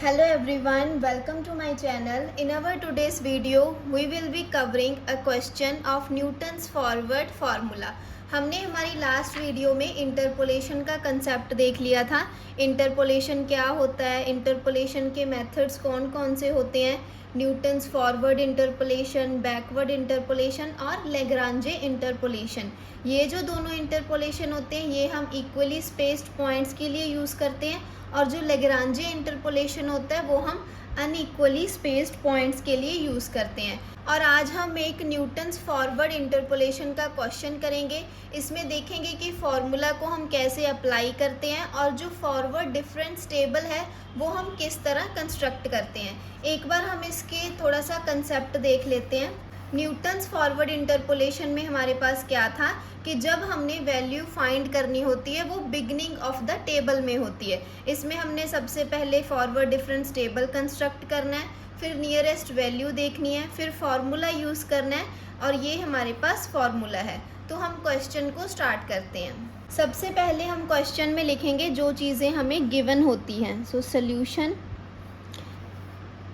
Hello everyone, welcome to my channel. In our today's video, we will be covering a question of Newton's forward formula. हमने हमारी last video में interpolation का concept देख लिया था. Interpolation क्या होता है, इंटरपोलेशन के मेथड्स कौन कौन से होते हैं, Newton's forward interpolation, backward interpolation और लेग्रांजे इंटरपोलेशन. ये जो दोनों इंटरपोलेशन होते हैं ये हम इक्वली स्पेस्ड पॉइंट्स के लिए यूज़ करते हैं, और जो लेग्रांजे इंटरपोलेशन होता है वो हम अनइक्वली स्पेस्ड पॉइंट्स के लिए यूज़ करते हैं. और आज हम एक न्यूटन्स फॉरवर्ड इंटरपोलेशन का क्वेश्चन करेंगे. इसमें देखेंगे कि फॉर्मूला को हम कैसे अप्लाई करते हैं और जो फॉरवर्ड डिफरेंस टेबल है वो हम किस तरह कंस्ट्रक्ट करते हैं. एक बार हम इसके थोड़ा सा कंसेप्ट देख लेते हैं. न्यूटन्स फॉरवर्ड इंटरपोलेशन में हमारे पास क्या था कि जब हमने वैल्यू फाइंड करनी होती है वो बिगनिंग ऑफ द टेबल में होती है. इसमें हमने सबसे पहले फॉरवर्ड डिफरेंस टेबल कंस्ट्रक्ट करना है, फिर नियरेस्ट वैल्यू देखनी है, फिर फार्मूला यूज़ करना है, और ये हमारे पास फार्मूला है. तो हम क्वेश्चन को स्टार्ट करते हैं. सबसे पहले हम क्वेश्चन में लिखेंगे जो चीज़ें हमें गिवन होती हैं. सो सोल्यूशन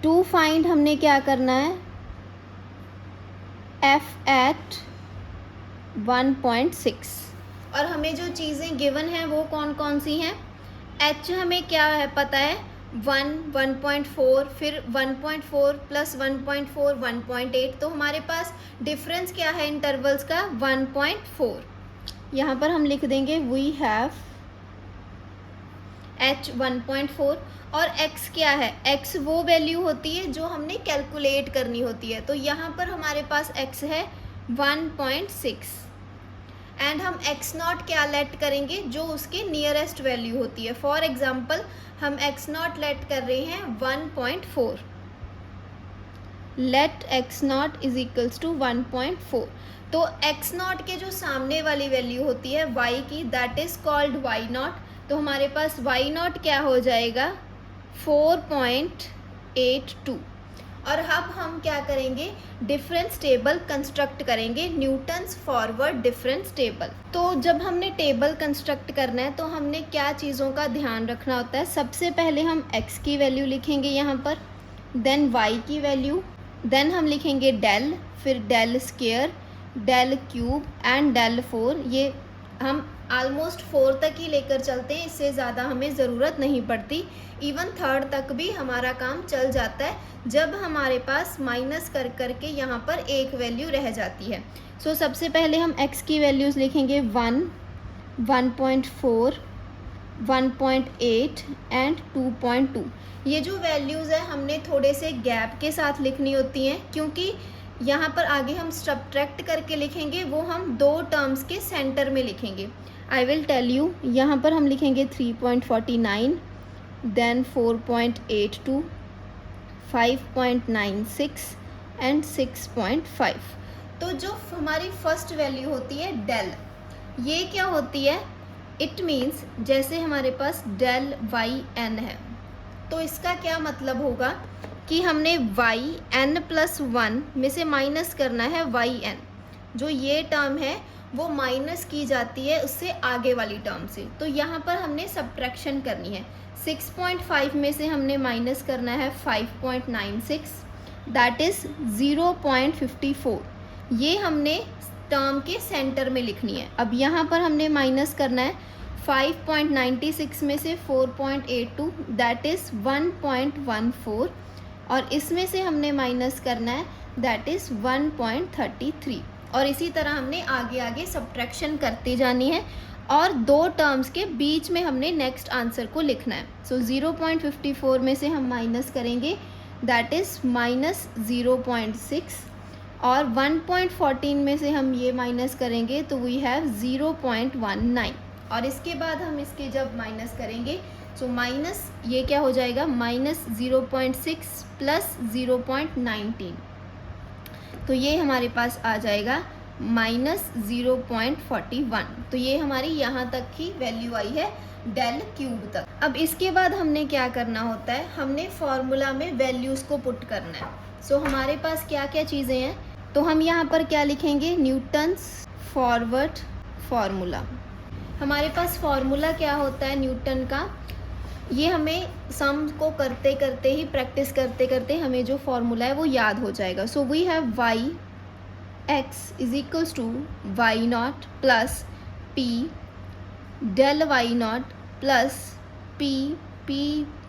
टू फाइंड हमने क्या करना है, एफ एट 1.6, और हमें जो चीज़ें गिवन हैं वो कौन कौन सी हैं. एच हमें क्या है पता है, 1, 1.4, फिर 1.4 प्लस 1.4 1.8. तो हमारे पास डिफरेंस क्या है इंटरवल्स का, 1.4. यहाँ पर हम लिख देंगे वी हैव एच 1.4. और x क्या है, x वो वैल्यू होती है जो हमने कैलकुलेट करनी होती है. तो यहाँ पर हमारे पास x है 1.6, एंड हम x नॉट क्या लेट करेंगे, जो उसके नियरेस्ट वैल्यू होती है. फॉर एग्जांपल हम x नॉट लेट कर रहे हैं 1.4. Let x naught is equals to 1.4. तो x नॉट के जो सामने वाली वैल्यू होती है y की, that is called y not. तो हमारे पास y नॉट क्या हो जाएगा, 4.82. और अब हम क्या करेंगे, डिफरेंस टेबल कंस्ट्रक्ट करेंगे, न्यूटन्स फॉरवर्ड डिफरेंस टेबल. तो जब हमने टेबल कंस्ट्रक्ट करना है तो हमने क्या चीज़ों का ध्यान रखना होता है. सबसे पहले हम x की वैल्यू लिखेंगे यहाँ पर, देन y की वैल्यू, देन हम लिखेंगे डेल, फिर del square, del cube and del 4. ये हम ऑलमोस्ट 4 तक ही लेकर चलते हैं, इससे ज़्यादा हमें ज़रूरत नहीं पड़ती. इवन 3rd तक भी हमारा काम चल जाता है जब हमारे पास माइनस कर करके यहाँ पर एक वैल्यू रह जाती है. सो सबसे पहले हम x की वैल्यूज़ लिखेंगे 1, 1.4, 1.8 एंड 2.2. ये जो वैल्यूज़ है हमने थोड़े से गैप के साथ लिखनी होती हैं, क्योंकि यहाँ पर आगे हम सब्ट्रैक्ट करके लिखेंगे वो हम दो टर्म्स के सेंटर में लिखेंगे. I will tell you. यहाँ पर हम लिखेंगे 3.49, देन 4.82, 5.96 एंड 6.5. तो जो हमारी फर्स्ट वैल्यू होती है डेल, ये क्या होती है, इट मीन्स जैसे हमारे पास डेल वाई एन है, तो इसका क्या मतलब होगा कि हमने वाई एन प्लस 1 में से माइनस करना है वाई एन. जो ये टर्म है वो माइनस की जाती है उससे आगे वाली टर्म से. तो यहाँ पर हमने सब्ट्रैक्शन करनी है. 6.5 में से हमने माइनस करना है 5.96, दैट इज़ 0.54. ये हमने टर्म के सेंटर में लिखनी है. अब यहाँ पर हमने माइनस करना है 5.96 में से 4.82, दैट इज़ 1.14, और इसमें से हमने माइनस करना है दैट इज़ 1.33. और इसी तरह हमने आगे आगे सब्ट्रैक्शन करती जानी है, और दो टर्म्स के बीच में हमने नेक्स्ट आंसर को लिखना है. सो 0.54 में से हम माइनस करेंगे दैट इज़ -0.6, और 1.14 में से हम ये माइनस करेंगे तो वी हैव 0.19. और इसके बाद हम इसके जब माइनस करेंगे सो माइनस ये क्या हो जाएगा, -0.6 प्लस 0.19. तो ये हमारे पास आ जाएगा -0.41. तो ये हमारी यहाँ तक की वैल्यू आई है डेल क्यूब तक. अब इसके बाद हमने क्या करना होता है, हमने फॉर्मूला में वैल्यूज़ को पुट करना है. सो हमारे पास क्या क्या चीज़ें हैं, तो हम यहाँ पर क्या लिखेंगे, न्यूटन्स फॉरवर्ड फार्मूला. हमारे पास फार्मूला क्या होता है न्यूटन का, ये हमें सम को करते करते ही, प्रैक्टिस करते करते हमें जो फॉर्मूला है वो याद हो जाएगा. So we have y x is equals to y naught plus p del y naught plus p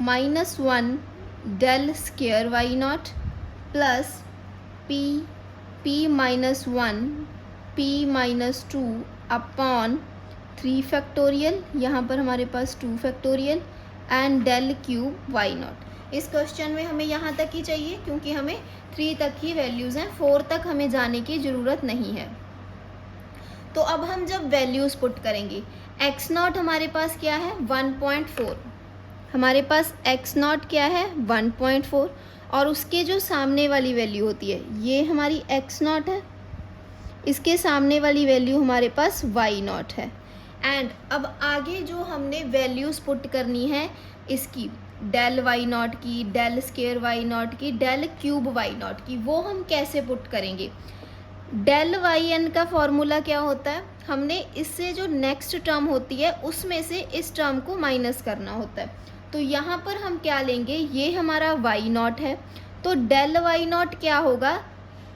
minus 1 del square y naught plus p minus 1 p minus 2 upon 3 factorial, यहाँ पर हमारे पास 2 factorial and del cube y naught. इस question में हमें यहाँ तक ही चाहिए क्योंकि हमें 3 तक ही वैल्यूज़ हैं, 4 तक हमें जाने की ज़रूरत नहीं है. तो अब हम जब वैल्यूज़ पुट करेंगे, एक्स नॉट हमारे पास क्या है 1.4, हमारे पास एक्स नॉट क्या है 1.4 और उसके जो सामने वाली वैल्यू होती है ये हमारी एक्स नॉट है, इसके सामने वाली वैल्यू हमारे पास वाई नॉट है. एंड अब आगे जो हमने वैल्यूज़ पुट करनी है इसकी, डेल वाई नॉट की, डेल स्क्वेयर वाई नॉट की, डेल क्यूब वाई नॉट की, वो हम कैसे पुट करेंगे. डेल वाई एन का फॉर्मूला क्या होता है, हमने इससे जो नेक्स्ट टर्म होती है उसमें से इस टर्म को माइनस करना होता है. तो यहाँ पर हम क्या लेंगे, ये हमारा वाई नॉट है, तो डेल वाई नॉट क्या होगा,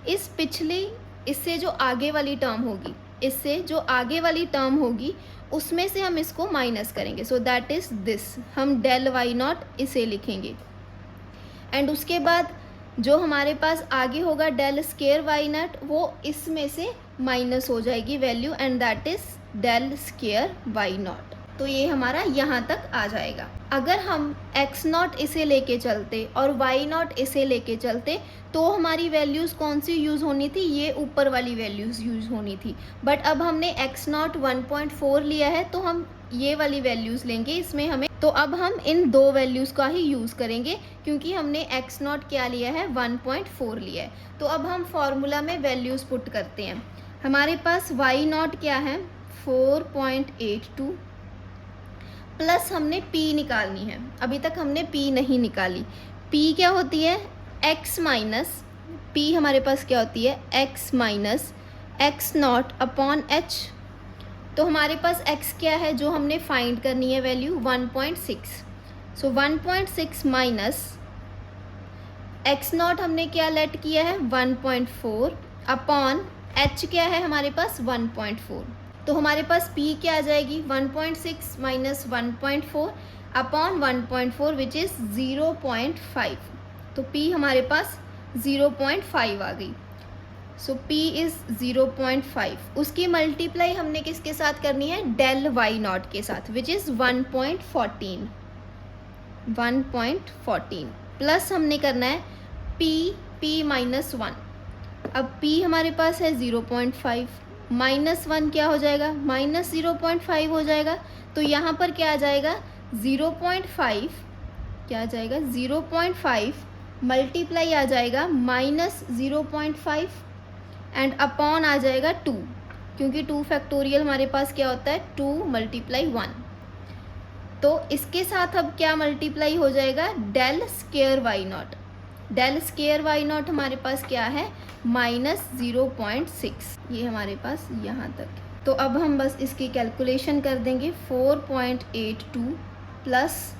इस पिछली, इससे जो आगे वाली टर्म होगी, इससे जो आगे वाली टर्म होगी उसमें से हम इसको माइनस करेंगे. सो दैट इज़ दिस, हम डेल वाई नॉट इसे लिखेंगे. एंड उसके बाद जो हमारे पास आगे होगा डेल स्क्वेयर वाई नॉट, वो इसमें से माइनस हो जाएगी value and that is del square y naught. तो ये हमारा यहाँ तक आ जाएगा. अगर हम एक्स नॉट इसे लेके चलते और वाई नॉट इसे लेके चलते तो हमारी वैल्यूज़ कौन सी यूज़ होनी थी, ये ऊपर वाली वैल्यूज़ यूज़ होनी थी. बट अब हमने एक्स नॉट 1.4 लिया है तो हम ये वाली वैल्यूज़ लेंगे इसमें हमें. तो अब हम इन दो वैल्यूज़ का ही यूज़ करेंगे क्योंकि हमने एक्स नॉट क्या लिया है 1.4 लिया है. तो अब हम फॉर्मूला में वैल्यूज़ पुट करते हैं. हमारे पास वाई नॉट क्या है 4.82 प्लस हमने P निकालनी है. अभी तक हमने P नहीं निकाली. P क्या होती है, x माइनस P हमारे पास क्या होती है x minus x not upon h. तो हमारे पास x क्या है जो हमने फाइंड करनी है value 1.6. So 1.6 minus x not हमने क्या लेट किया है 1.4 अपॉन h क्या है हमारे पास 1.4. तो हमारे पास P क्या आ जाएगी 1.6 माइनस 1.4 अपॉन 1.4 विच इज़ 0.5. तो P हमारे पास 0.5 आ गई. सो P इज़ 0.5. उसकी मल्टीप्लाई हमने किसके साथ करनी है, डेल वाई नॉट के साथ विच इज़ 1.14 प्लस हमने करना है P माइनस 1. अब P हमारे पास है 0.5 माइनस 1 क्या हो जाएगा माइनस 0.5 हो जाएगा. तो यहाँ पर क्या आ जाएगा 0.5, क्या आ जाएगा 0.5 मल्टीप्लाई आ जाएगा माइनस 0.5 एंड अपॉन आ जाएगा 2 क्योंकि 2 फैक्टोरियल हमारे पास क्या होता है 2 मल्टीप्लाई 1. तो इसके साथ अब क्या मल्टीप्लाई हो जाएगा del square y naught. Del square y naught हमारे पास क्या है माइनस 0.6. ये हमारे पास यहाँ तक. तो अब हम बस इसकी कैलकुलेशन कर देंगे. 4.82 प्लस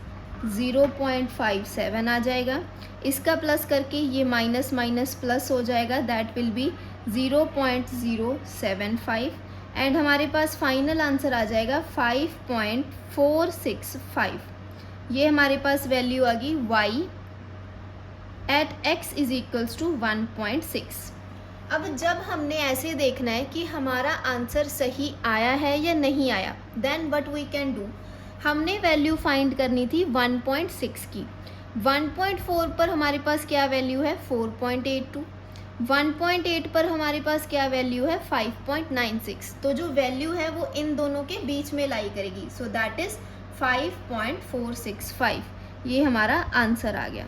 0.57 आ जाएगा. इसका प्लस करके ये माइनस माइनस प्लस हो जाएगा, दैट विल बी 0.075 एंड हमारे पास फाइनल आंसर आ जाएगा 5.465. ये हमारे पास वैल्यू आ गई y at x is equals to 1.6. अब जब हमने ऐसे देखना है कि हमारा आंसर सही आया है या नहीं आया, then what we can do, हमने वैल्यू फाइंड करनी थी 1.6 की. 1.4 पर हमारे पास क्या वैल्यू है 4.82. 1.8 पर हमारे पास क्या वैल्यू है 5.96. तो जो वैल्यू है वो इन दोनों के बीच में लाई करेगी. So that is 5.465. ये हमारा आंसर आ गया.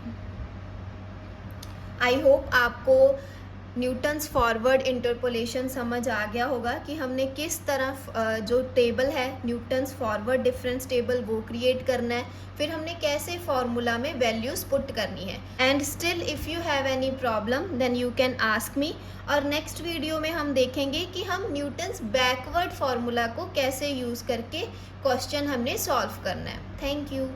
आई होप आपको न्यूटन्स फॉरवर्ड इंटरपोलेशन समझ आ गया होगा कि हमने किस तरह जो टेबल है न्यूटन्स फॉरवर्ड डिफरेंस टेबल वो क्रिएट करना है, फिर हमने कैसे फॉर्मूला में वैल्यूज़ पुट करनी है. And still if you have any problem then you can ask me. और नेक्स्ट वीडियो में हम देखेंगे कि हम न्यूटन्स बैकवर्ड फार्मूला को कैसे यूज़ करके क्वेश्चन हमने सॉल्व करना है. Thank you.